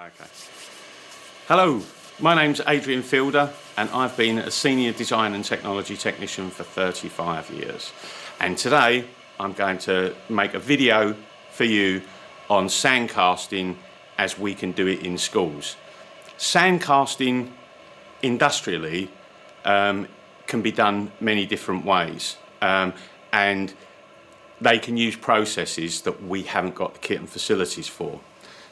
Okay. Hello, my name's Adrian Fielder and I've been a Senior Design and Technology Technician for 35 years. And today I'm going to make a video for you on sand casting as we can do it in schools. Sand casting industrially can be done many different ways and they can use processes that we haven't got the kit and facilities for.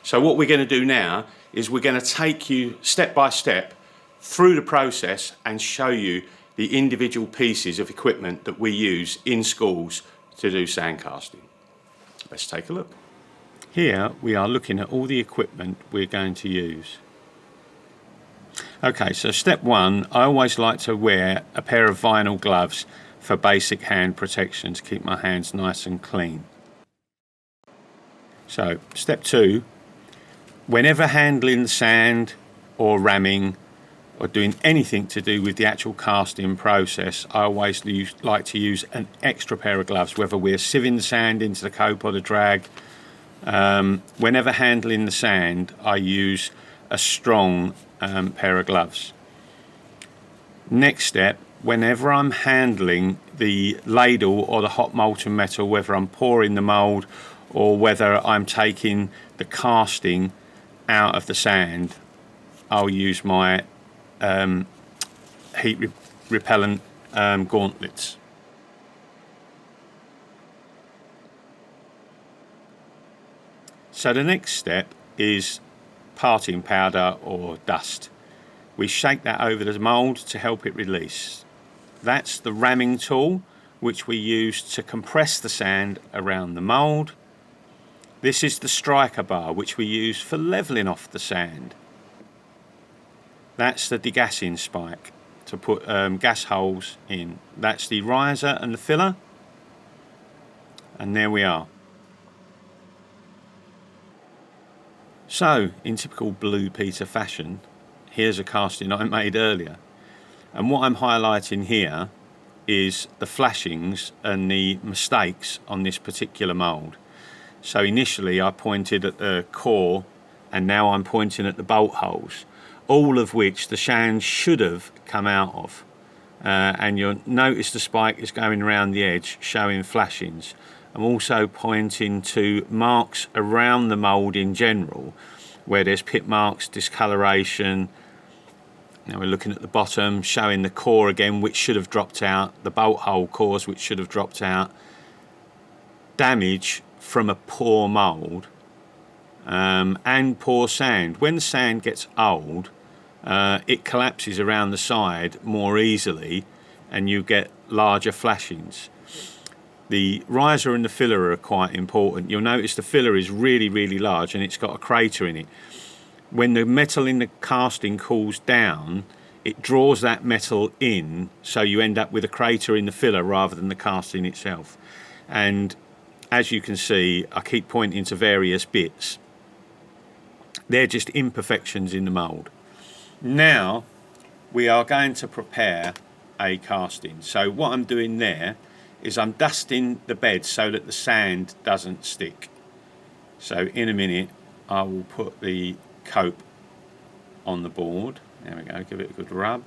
So what we're going to do now is we're going to take you step by step through the process and show you the individual pieces of equipment that we use in schools to do sand casting. Let's take a look. Here we are looking at all the equipment we're going to use. Okay, so step one, I always like to wear a pair of vinyl gloves for basic hand protection to keep my hands nice and clean. So step two, whenever handling sand or ramming or doing anything to do with the actual casting process, I always like to use an extra pair of gloves, whether we're sieving the sand into the cope or the drag. Whenever handling the sand, I use a strong pair of gloves. Next step, whenever I'm handling the ladle or the hot molten metal, whether I'm pouring the mould or whether I'm taking the casting out of the sand, I'll use my heat repellent gauntlets. So the next step is parting powder or dust. We shake that over the mould to help it release. That's the ramming tool which we use to compress the sand around the mould. This is the striker bar which we use for levelling off the sand. That's the degassing spike to put gas holes in. That's the riser and the filler. And there we are. So, in typical Blue Peter fashion, here's a casting I made earlier. And what I'm highlighting here is the flashings and the mistakes on this particular mould. So initially I pointed at the core and now I'm pointing at the bolt holes, all of which the sand should have come out of. And you'll notice the spike is going around the edge showing flashings. I'm also pointing to marks around the mould in general where there's pit marks, discoloration. Now we're looking at the bottom, showing the core again which should have dropped out, the bolt hole cores which should have dropped out. Damage from a poor mould and poor sand. When the sand gets old, it collapses around the side more easily and you get larger flashings. The riser and the filler are quite important. You'll notice the filler is really, really large and it's got a crater in it. When the metal in the casting cools down, it draws that metal in, so you end up with a crater in the filler rather than the casting itself. And as you can see, I keep pointing to various bits. They're just imperfections in the mould. Now we are going to prepare a casting. So what I'm doing there is I'm dusting the bed so that the sand doesn't stick. So in a minute I will put the cope on the board. There we go, give it a good rub.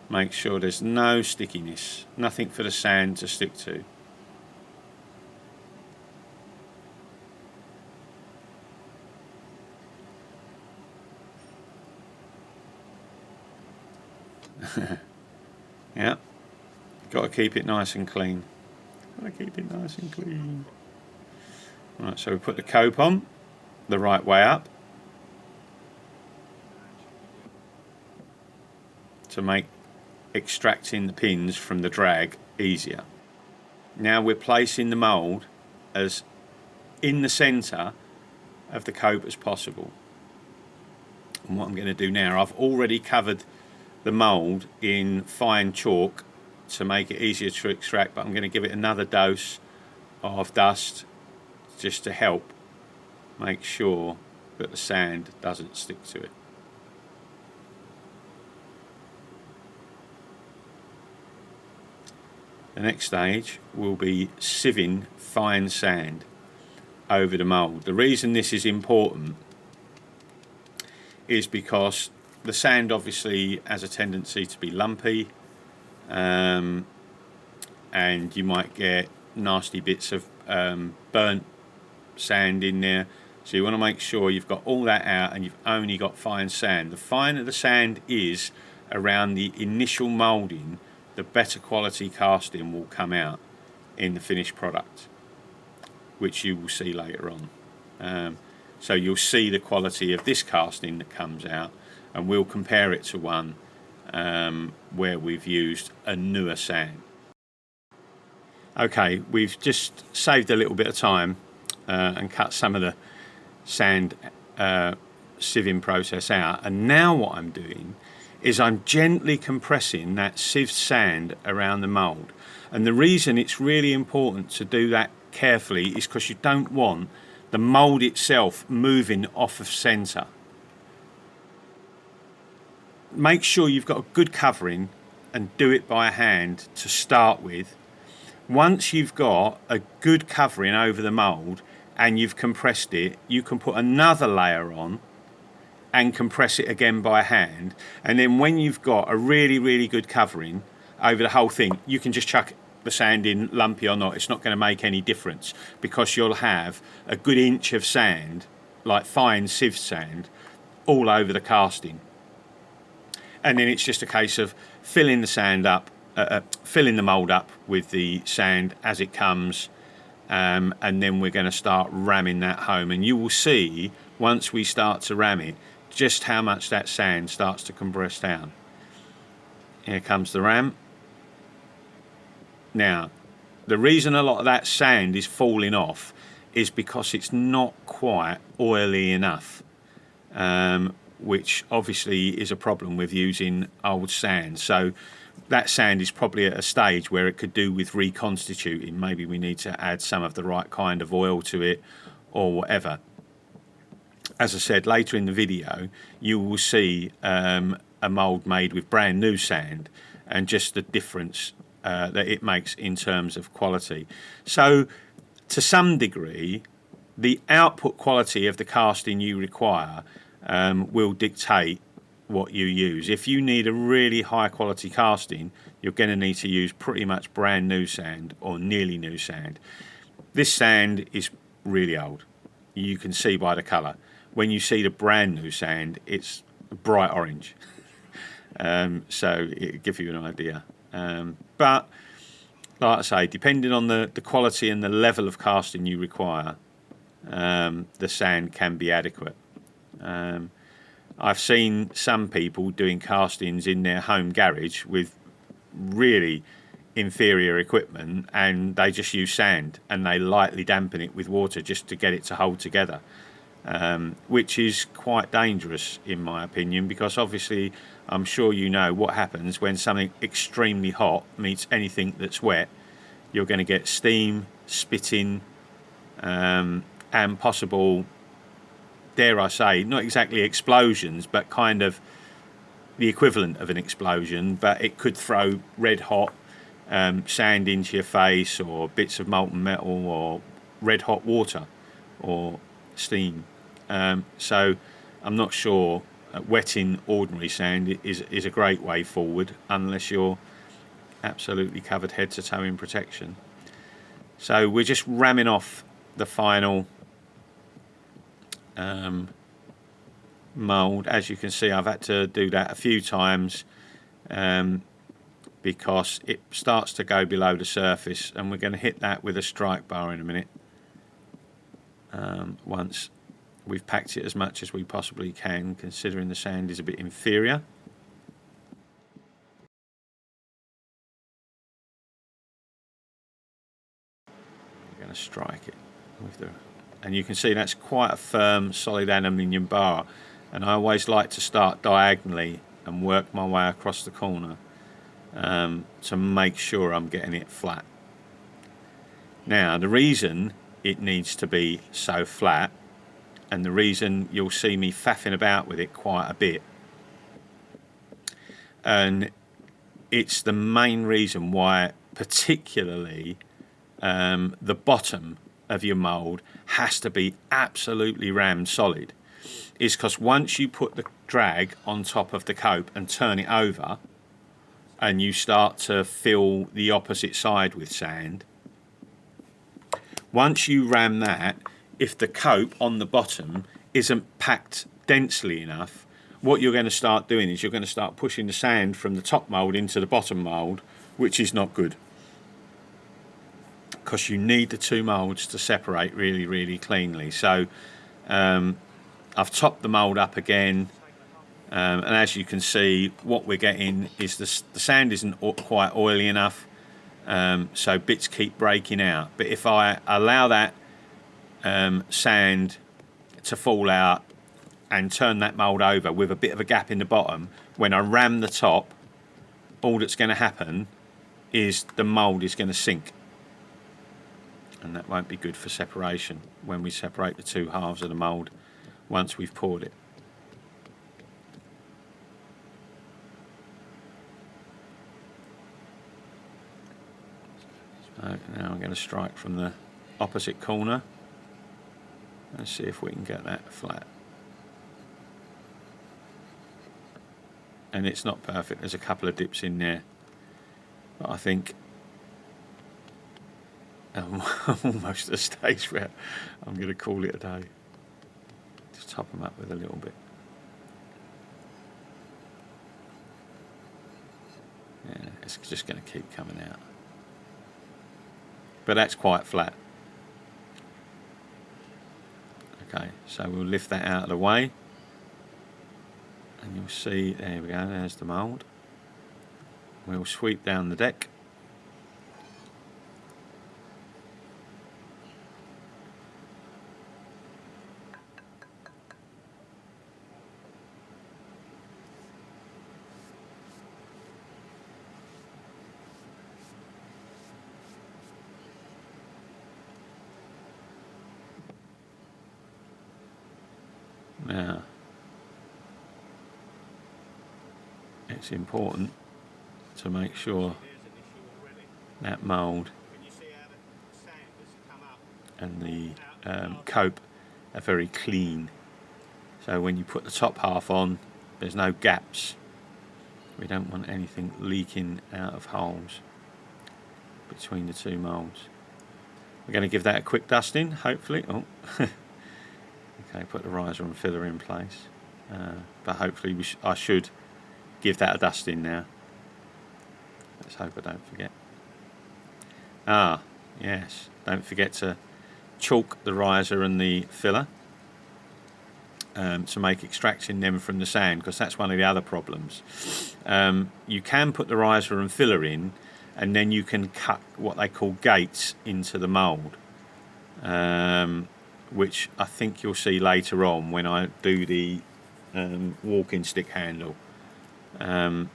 Make sure there's no stickiness, nothing for the sand to stick to. Yeah, got to keep it nice and clean. Got to keep it nice and clean. Right, so we put the cope on the right way up to make extracting the pins from the drag easier. Now we're placing the mould as in the centre of the cope as possible. And what I'm going to do now, I've already covered the mould in fine chalk to make it easier to extract, but I'm going to give it another dose of dust just to help make sure that the sand doesn't stick to it. The next stage will be sieving fine sand over the mould. The reason this is important is because the sand obviously has a tendency to be lumpy, and you might get nasty bits of burnt sand in there. So you want to make sure you've got all that out and you've only got fine sand. The finer the sand is around the initial moulding, the better quality casting will come out in the finished product, which you will see later on. So you'll see the quality of this casting that comes out, and we'll compare it to one where we've used a newer sand. Okay, we've just saved a little bit of time and cut some of the sand sieving process out, and now what I'm doing is I'm gently compressing that sieved sand around the mould. And the reason it's really important to do that carefully is because you don't want the mould itself moving off of centre. Make sure you've got a good covering and do it by hand to start with. Once you've got a good covering over the mould and you've compressed it, you can put another layer on and compress it again by hand. And then when you've got a really, really good covering over the whole thing, you can just chuck the sand in, lumpy or not. It's not going to make any difference because you'll have a good inch of sand, like fine sieved sand, all over the casting. And then it's just a case of filling the sand up, filling the mould up with the sand as it comes, and then we're going to start ramming that home. And you will see, once we start to ram it, just how much that sand starts to compress down. Here comes the ram. Now, the reason a lot of that sand is falling off is because it's not quite oily enough, which obviously is a problem with using old sand. So that sand is probably at a stage where it could do with reconstituting. Maybe we need to add some of the right kind of oil to it or whatever. As I said, later in the video, you will see a mould made with brand new sand and just the difference that it makes in terms of quality. So to some degree, the output quality of the casting you require will dictate what you use. If you need a really high quality casting, you're going to need to use pretty much brand new sand or nearly new sand. This sand is really old. You can see by the colour. When you see the brand new sand, it's bright orange. So it'll give you an idea. But like I say, depending on the quality and the level of casting you require, the sand can be adequate. I've seen some people doing castings in their home garage with really inferior equipment, and they just use sand and they lightly dampen it with water just to get it to hold together, which is quite dangerous in my opinion, because obviously I'm sure you know what happens when something extremely hot meets anything that's wet. You're going to get steam, spitting, and possible, dare I say, not exactly explosions, but kind of the equivalent of an explosion. But it could throw red hot sand into your face, or bits of molten metal, or red hot water, or steam. So I'm not sure wetting ordinary sand is a great way forward, unless you're absolutely covered head to toe in protection. So we're just ramming off the final mould. As you can see, I've had to do that a few times because it starts to go below the surface, and we're going to hit that with a strike bar in a minute once we've packed it as much as we possibly can, considering the sand is a bit inferior. We're going to strike it with the, and you can see that's quite a firm, solid aluminium bar, and I always like to start diagonally and work my way across the corner to make sure I'm getting it flat. Now, the reason it needs to be so flat, and the reason you'll see me faffing about with it quite a bit, and it's the main reason why particularly the bottom of your mould has to be absolutely rammed solid, is because once you put the drag on top of the cope and turn it over, and you start to fill the opposite side with sand, once you ram that, if the cope on the bottom isn't packed densely enough, what you're going to start doing is you're going to start pushing the sand from the top mould into the bottom mould, which is not good, because you need the two moulds to separate really, really cleanly. So I've topped the mould up again, and as you can see, what we're getting is the sand isn't quite oily enough, so bits keep breaking out. But if I allow that sand to fall out and turn that mould over with a bit of a gap in the bottom, when I ram the top, all that's going to happen is the mould is going to sink, and that won't be good for separation when we separate the two halves of the mould once we've poured it. So now I'm going to strike from the opposite corner and see if we can get that flat. And it's not perfect, there's a couple of dips in there, but I think I'm almost at a stage where I'm going to call it a day. Just top them up with a little bit. Yeah, it's just going to keep coming out. But that's quite flat. Okay, so we'll lift that out of the way. And you'll see, there we go, there's the mould. We'll sweep down the deck. Now, it's important to make sure that mould and the cope are very clean. So when you put the top half on, there's no gaps. We don't want anything leaking out of holes between the two moulds. We're going to give that a quick dusting, hopefully. Oh. Okay, put the riser and filler in place, but hopefully I should give that a dusting now. Let's hope I don't forget. Ah, yes, don't forget to chalk the riser and the filler to make extracting them from the sand, because that's one of the other problems. You can put the riser and filler in, and then you can cut what they call gates into the mould, which I think you'll see later on when I do the walking stick handle. But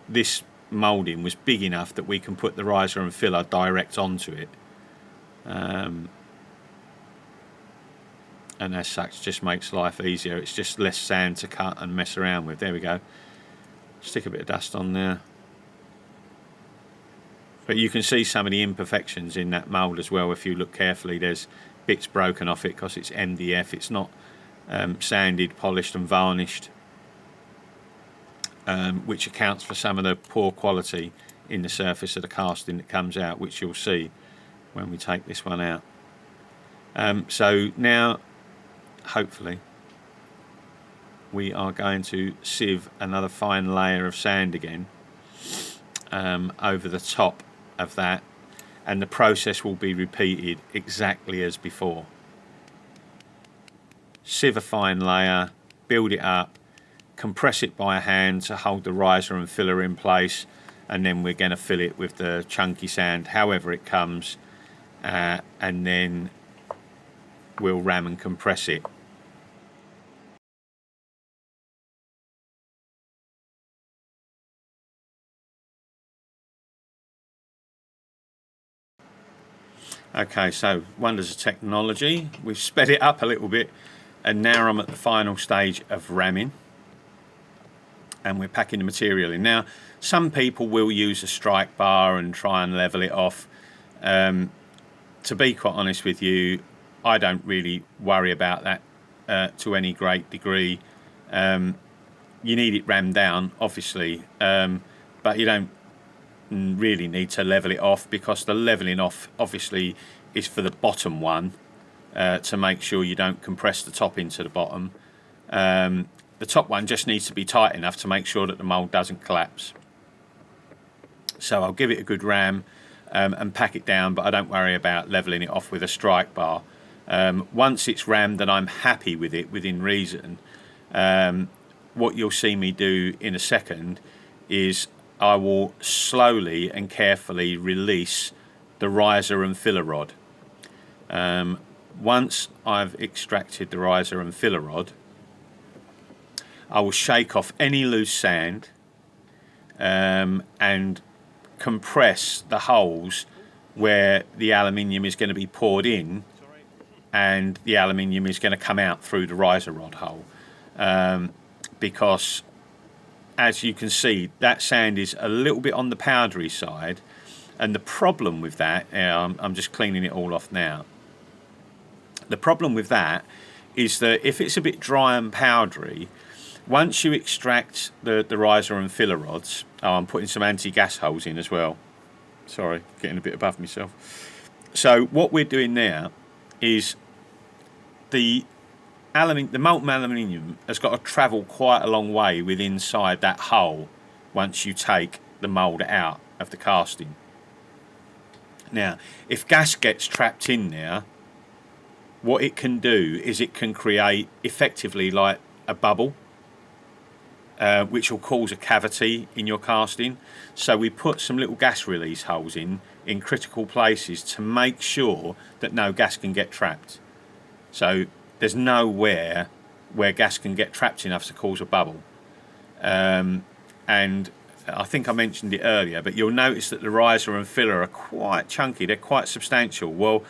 this moulding was big enough that we can put the riser and filler direct onto it, and as such just makes life easier. It's just less sand to cut and mess around with. There we go. Stick a bit of dust on there. But you can see some of the imperfections in that mould as well if you look carefully. There's bits broken off it because it's MDF. It's not sanded, polished and varnished, which accounts for some of the poor quality in the surface of the casting that comes out, which you'll see when we take this one out. So now, hopefully, we are going to sieve another fine layer of sand again over the top of that, and the process will be repeated exactly as before. Sieve a fine layer, build it up, compress it by hand to hold the riser and filler in place, and then we're going to fill it with the chunky sand however it comes, and then we'll ram and compress it. Okay, so wonders of technology. We've sped it up a little bit, and now I'm at the final stage of ramming, and we're packing the material in. Now, some people will use a strike bar and try and level it off. To be quite honest with you, I don't really worry about that to any great degree. You need it rammed down, obviously, but you don't really need to level it off, because the leveling off obviously is for the bottom one, to make sure you don't compress the top into the bottom. The top one just needs to be tight enough to make sure that the mould doesn't collapse. So I'll give it a good ram and pack it down, but I don't worry about leveling it off with a strike bar. Once it's rammed and I'm happy with it within reason, what you'll see me do in a second is I will slowly and carefully release the riser and filler rod. Once I've extracted the riser and filler rod, I will shake off any loose sand and compress the holes where the aluminium is going to be poured in and the aluminium is going to come out through the riser rod hole, because as you can see, that sand is a little bit on the powdery side, and the problem with that, I'm just cleaning it all off now. The problem with that is that if it's a bit dry and powdery, once you extract the riser and filler rods, I'm putting some anti-gas holes in as well. Sorry, getting a bit above myself. So what we're doing now is the molten aluminium has got to travel quite a long way with inside that hole once you take the mould out of the casting. Now, if gas gets trapped in there, what it can do is it can create effectively like a bubble, which will cause a cavity in your casting. So we put some little gas release holes in critical places to make sure that no gas can get trapped. So there's nowhere where gas can get trapped enough to cause a bubble. And I think I mentioned it earlier, but you'll notice that the riser and filler are quite chunky, they're quite substantial. Well,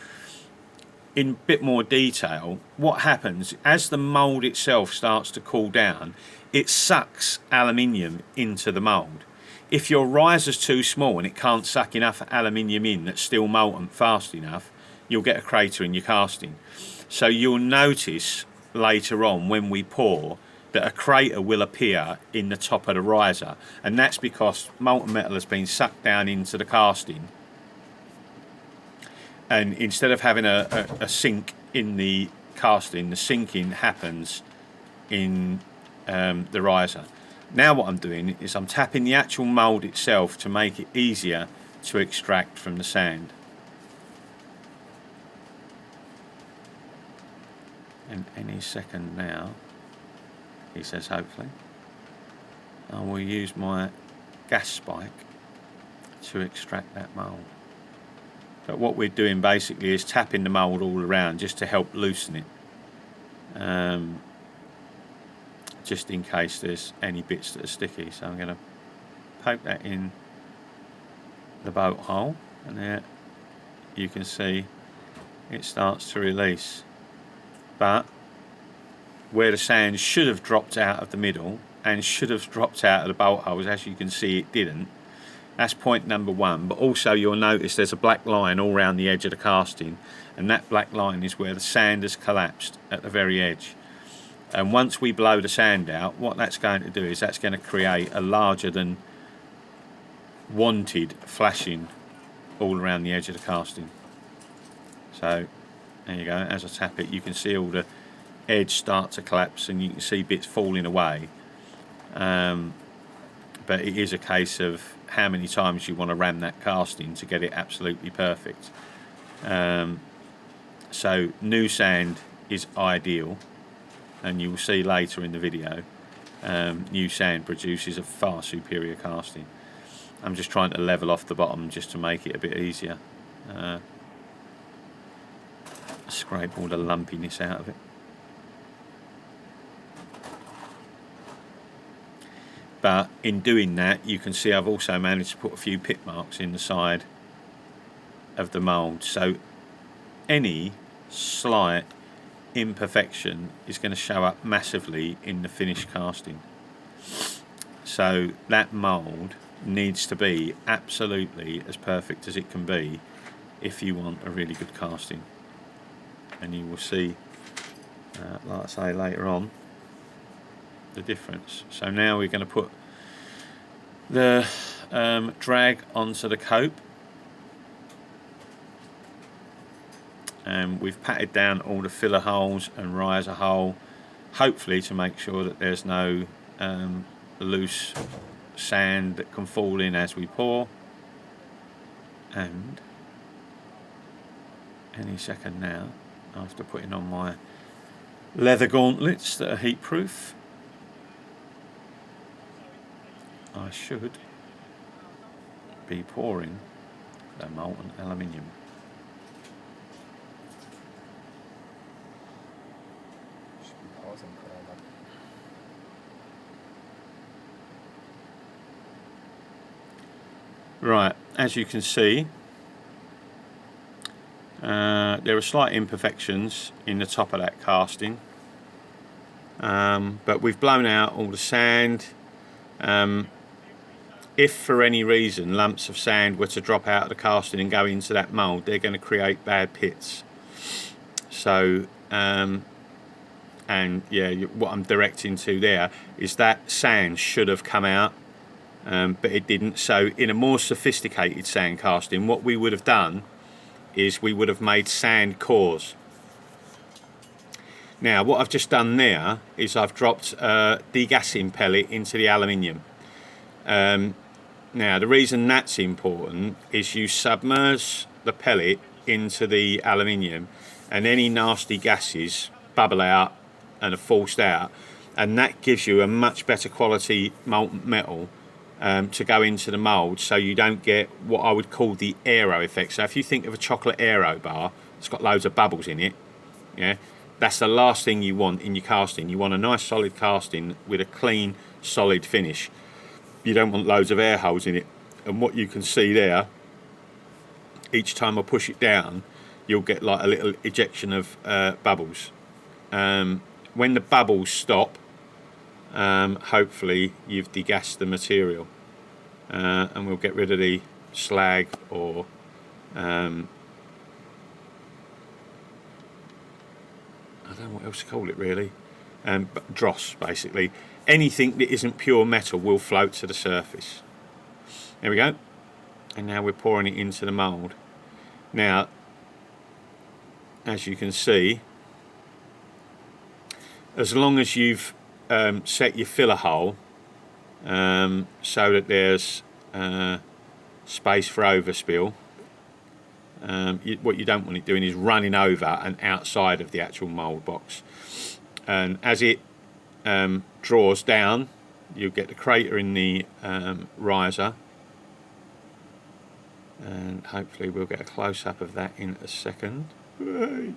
in a bit more detail, what happens as the mould itself starts to cool down, it sucks aluminium into the mould. If your riser's too small and it can't suck enough aluminium in that's still molten fast enough, you'll get a crater in your casting. So you'll notice later on when we pour that a crater will appear in the top of the riser, and that's because molten metal has been sucked down into the casting, and instead of having a sink in the casting, the sinking happens in the riser. Now what I'm doing is I'm tapping the actual mould itself to make it easier to extract from the sand. And any second now, he says, hopefully, I will use my gas spike to extract that mould. But what we're doing basically is tapping the mould all around just to help loosen it, just in case there's any bits that are sticky. So I'm going to poke that in the boat hole, and there you can see it starts to release. But where the sand should have dropped out of the middle and should have dropped out of the bolt holes, as you can see it didn't. That's point number one. But also you'll notice there's a black line all around the edge of the casting, and that black line is where the sand has collapsed at the very edge. And once we blow the sand out, what that's going to do is that's going to create a larger than wanted flashing all around the edge of the casting. So there you go, as I tap it you can see all the edge start to collapse and you can see bits falling away. But it is a case of how many times you want to ram that casting to get it absolutely perfect. So new sand is ideal, and you will see later in the video new sand produces a far superior casting. I'm just trying to level off the bottom just to make it a bit easier. Scrape all the lumpiness out of it. But in doing that, you can see I've also managed to put a few pit marks in the side of the mould, so any slight imperfection is going to show up massively in the finished casting. So that mould needs to be absolutely as perfect as it can be if you want a really good casting. And you will see like I say later on, the difference. So now we're going to put the drag onto the cope, and we've patted down all the filler holes and riser hole, hopefully to make sure that there's no loose sand that can fall in as we pour. And any second now, after putting on my leather gauntlets that are heat proof, I should be pouring the molten aluminium. Right, as you can see, there are slight imperfections in the top of that casting, but we've blown out all the sand. If for any reason lumps of sand were to drop out of the casting and go into that mould, they're going to create bad pits. So, and yeah, what I'm directing to there is that sand should have come out, but it didn't. So in a more sophisticated sand casting, what we would have done is we would have made sand cores. Now what I've just done there is I've dropped a degassing pellet into the aluminium. Now the reason that's important is you submerge the pellet into the aluminium and any nasty gases bubble out and are forced out, and that gives you a much better quality molten metal to go into the mould, so you don't get what I would call the aero effect. So if you think of a chocolate aero bar, it's got loads of bubbles in it, yeah, that's the last thing you want in your casting. You want a nice solid casting with a clean solid finish. You don't want loads of air holes in it. And what you can see there, each time I push it down, you'll get like a little ejection of bubbles. When the bubbles stop, hopefully you've degassed the material, and we'll get rid of the slag or I don't know what else to call it really, but dross basically. Anything that isn't pure metal will float to the surface. There we go. And now we're pouring it into the mould. Now, as you can see, as long as you've set your filler hole so that there's space for overspill, what you don't want it doing is running over and outside of the actual mould box. And as it draws down, you'll get the crater in the riser, and hopefully we'll get a close-up of that in a second. Let's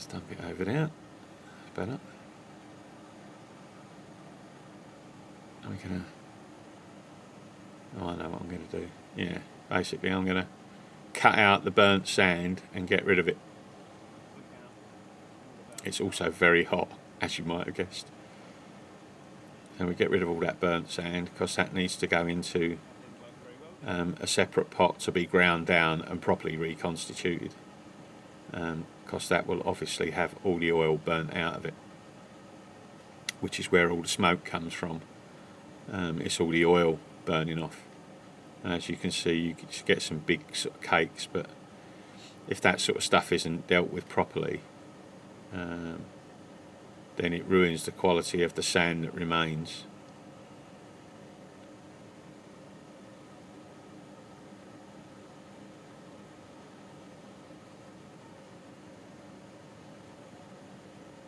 dump it over there. That's better. And we're gonna, oh, I know what I'm gonna do. Yeah, basically I'm gonna cut out the burnt sand and get rid of it. It's also very hot, as you might have guessed. And we get rid of all that burnt sand because that needs to go into a separate pot to be ground down and properly reconstituted, because that will obviously have all the oil burnt out of it, which is where all the smoke comes from. It's all the oil burning off. And as you can see, you just get some big sort of cakes, but if that sort of stuff isn't dealt with properly, then it ruins the quality of the sand that remains.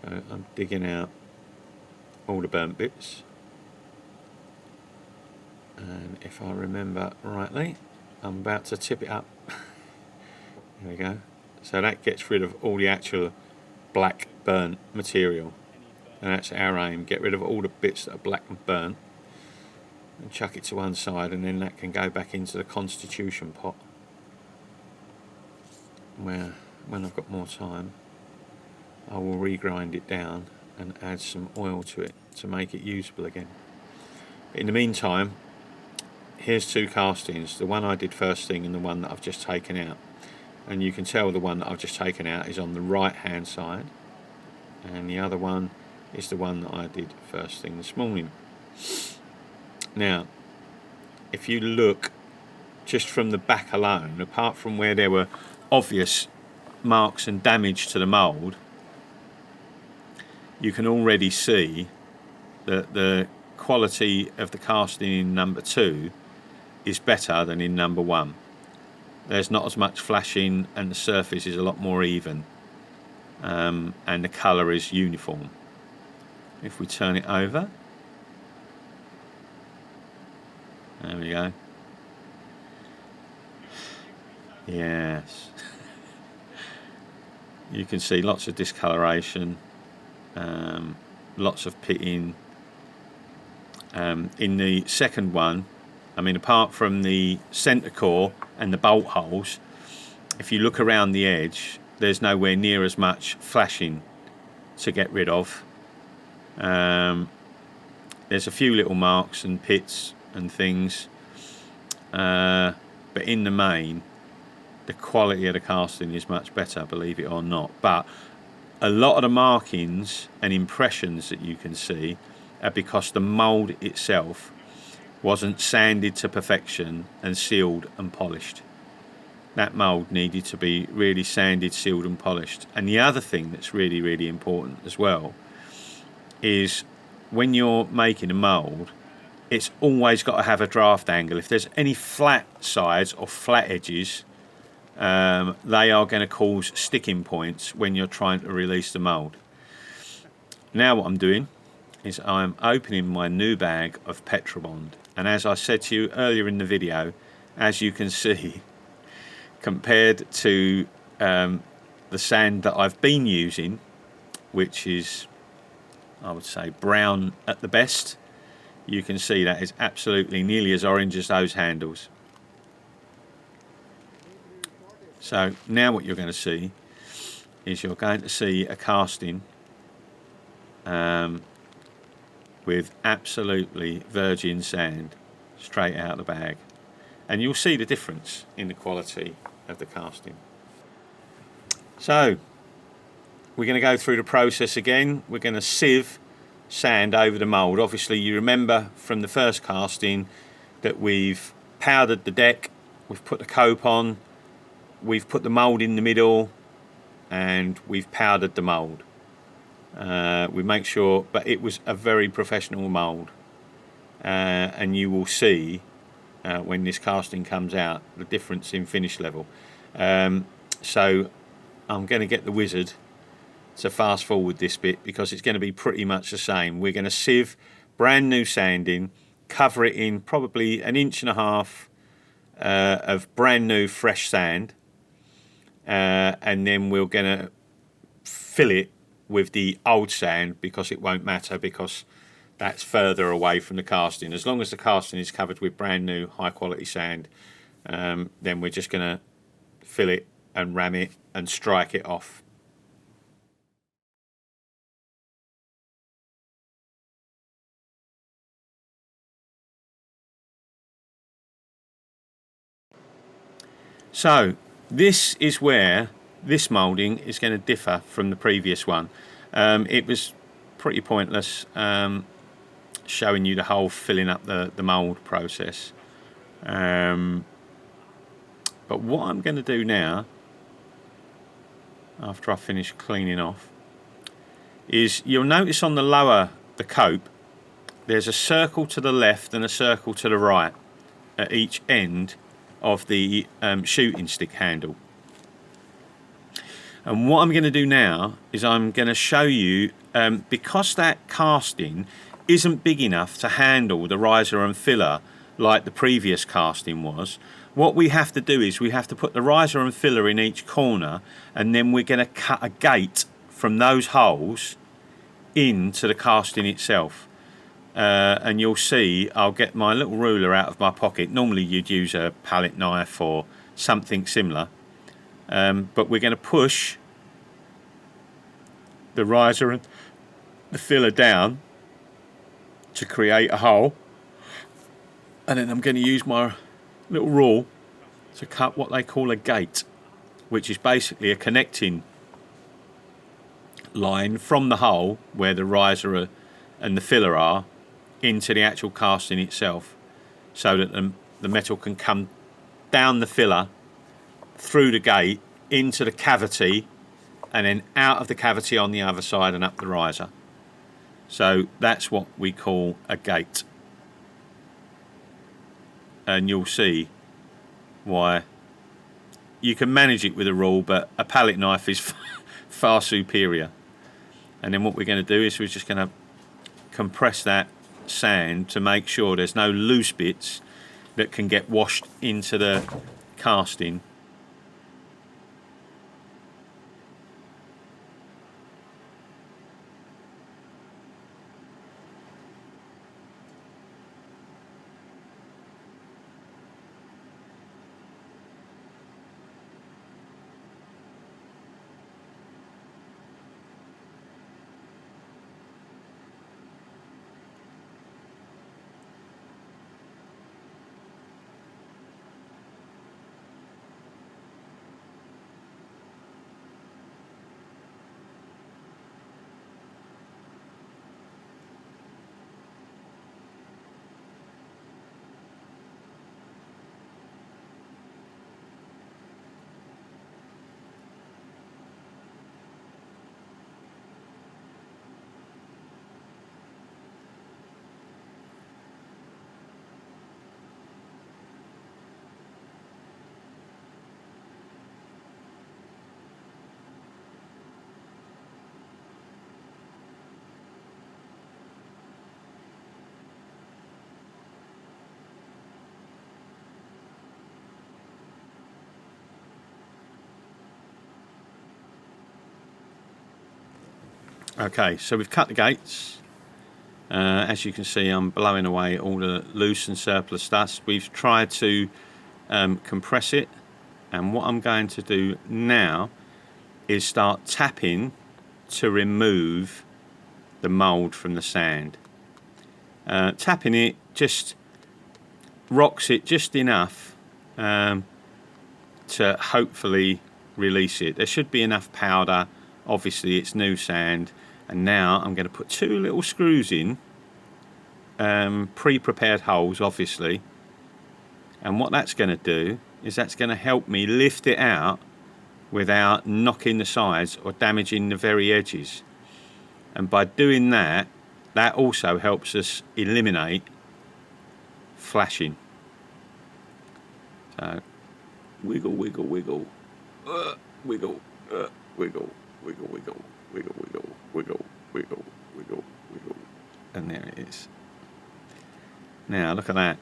So I'm digging out all the burnt bits, and if I remember rightly, I'm about to tip it up. There we go. So that gets rid of all the actual black burnt material, and that's our aim, get rid of all the bits that are black and burnt and chuck it to one side, and then that can go back into the constitution pot, where when I've got more time I will regrind it down and add some oil to it to make it usable again. In the meantime, here's two castings, the one I did first thing and the one that I've just taken out. and you can tell the one that I've just taken out is on the right hand side, and the other one is the one that I did first thing this morning. Now if you look just from the back alone, apart from where there were obvious marks and damage to the mould, you can already see that the quality of the casting in number 2 is better than in number 1. There's not as much flashing and the surface is a lot more even, and the colour is uniform. If we turn it over, there we go. Yes. You can see lots of discoloration, lots of pitting. In the second one, I mean, apart from the centre core and the bolt holes, if you look around the edge, there's nowhere near as much flashing to get rid of. There's a few little marks and pits and things, but in the main, the quality of the casting is much better, believe it or not. But a lot of the markings and impressions that you can see are because the mould itself wasn't sanded to perfection and sealed and polished. That mould needed to be really sanded, sealed and polished. And the other thing that's really, really important as well is when you're making a mould, it's always got to have a draft angle. If there's any flat sides or flat edges, they are going to cause sticking points when you're trying to release the mould. Now what I'm doing is I'm opening my new bag of Petrobond, and as I said to you earlier in the video, as you can see, compared to the sand that I've been using, which is, I would say, brown at the best, you can see that is absolutely nearly as orange as those handles. So now what you're going to see is you're going to see a casting with absolutely virgin sand straight out of the bag, and you'll see the difference in the quality of the casting. So we're going to go through the process again. We're going to sieve sand over the mould. Obviously you remember from the first casting that we've powdered the deck, we've put the cope on, we've put the mould in the middle, and we've powdered the mould. We make sure, but it was a very professional mould, and you will see when this casting comes out the difference in finish level. So I'm going to get the wizard to fast forward this bit because it's going to be pretty much the same. We're going to sieve brand new sanding, cover it in probably 1.5 inches of brand new fresh sand, and then we're going to fill it with the old sand because it won't matter, because that's further away from the casting. As long as the casting is covered with brand new high quality sand, then we're just going to fill it and ram it and strike it off. So this is where this moulding is going to differ from the previous one. It was pretty pointless showing you the whole filling up the mould process. But what I'm going to do now, after I finish cleaning off, is you'll notice on the cope, there's a circle to the left and a circle to the right at each end of the shooting stick handle. And what I'm going to do now is I'm going to show you, because that casting isn't big enough to handle the riser and filler like the previous casting was, what we have to do is we have to put the riser and filler in each corner, and then we're going to cut a gate from those holes into the casting itself. And you'll see I'll get my little ruler out of my pocket. Normally you'd use a palette knife or something similar, but we're going to push the riser and the filler down to create a hole, and then I'm going to use my little rule to cut what they call a gate. which is basically a connecting line from the hole where the riser and the filler are into the actual casting itself, so that the metal can come down the filler, through the gate, into the cavity, and then out of the cavity on the other side and up the riser. So that's what we call a gate. And you'll see why you can manage it with a rule, but a palette knife is far superior. And then what we're going to do is we're just going to compress that sand to make sure there's no loose bits that can get washed into the casting. Okay, so we've cut the gates. As you can see, I'm blowing away all the loose and surplus dust. We've tried to compress it, and what I'm going to do now is start tapping to remove the mould from the sand. Tapping it just rocks it just enough to hopefully release it. There should be enough powder. Obviously it's new sand. And now I'm going to put 2 little screws in, pre-prepared holes obviously, and what that's going to do is that's going to help me lift it out without knocking the sides or damaging the very edges. And by doing that, that also helps us eliminate flashing. So wiggle, wiggle, wiggle, wiggle, wiggle, wiggle, wiggle, wiggle, wiggle, wiggle, wiggle, wiggle, wiggle, and there it is. Now look at that.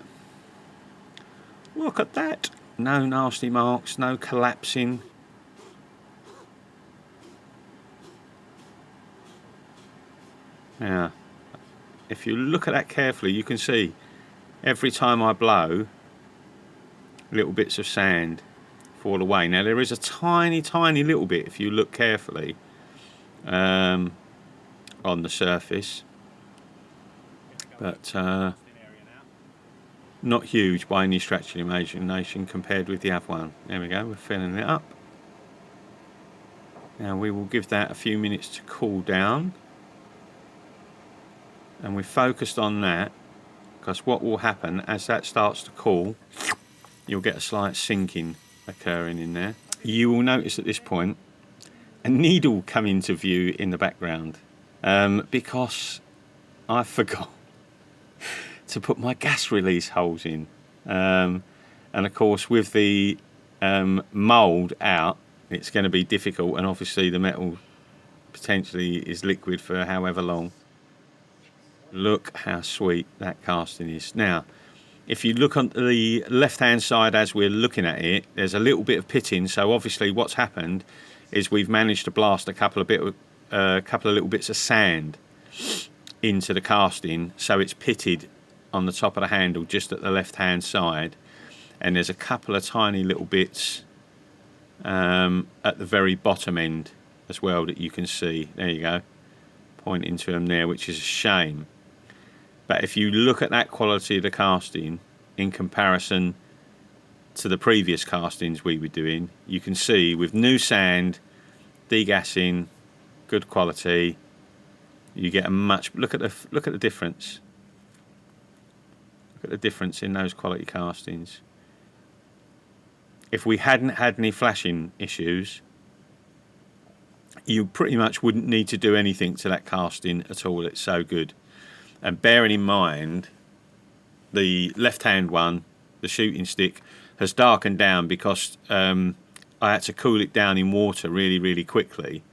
Look at that. No nasty marks, no collapsing. Now, if you look at that carefully, you can see every time I blow, little bits of sand fall away. Now there is a tiny, tiny little bit, if you look carefully, on the surface, but not huge by any stretch of the imagination compared with the other one. There we go, we're filling it up. Now we will give that a few minutes to cool down, and we're focused on that because what will happen as that starts to cool, you'll get a slight sinking occurring in there. You will notice at this point a needle come into view in the background because I forgot to put my gas release holes in, and of course with the mould out it's going to be difficult, and obviously the metal potentially is liquid for however long. Look how sweet that casting is. Now if you look on the left hand side as we're looking at it, there's a little bit of pitting, so obviously what's happened is we've managed to blast a couple of little bits of sand into the casting, so it's pitted on the top of the handle just at the left hand side, and there's a couple of tiny little bits at the very bottom end as well that you can see. There you go, pointing to them there, which is a shame. But if you look at that quality of the casting in comparison to the previous castings we were doing, you can see with new sand, degassing, good quality, you get a much look at the difference. Look at the difference in those quality castings. If we hadn't had any flashing issues, you pretty much wouldn't need to do anything to that casting at all. It's so good. And bearing in mind, the left-hand one, the shooting stick, has darkened down because I had to cool it down in water really, really quickly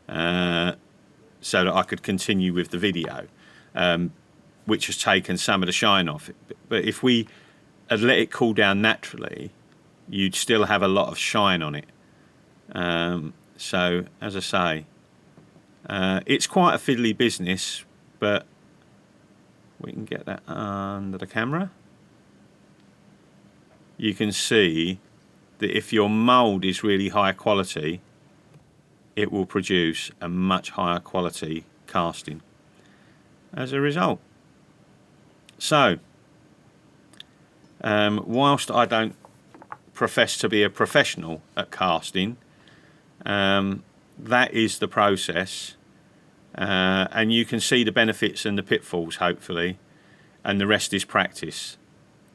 so that I could continue with the video, which has taken some of the shine off it. But if we had let it cool down naturally, you'd still have a lot of shine on it. So, as I say, it's quite a fiddly business, but we can get that under the camera. You can see that if your mould is really high quality, it will produce a much higher quality casting as a result. So, whilst I don't profess to be a professional at casting, that is the process, and you can see the benefits and the pitfalls, hopefully, and the rest is practice.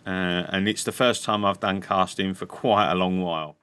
And it's the first time I've done casting for quite a long while.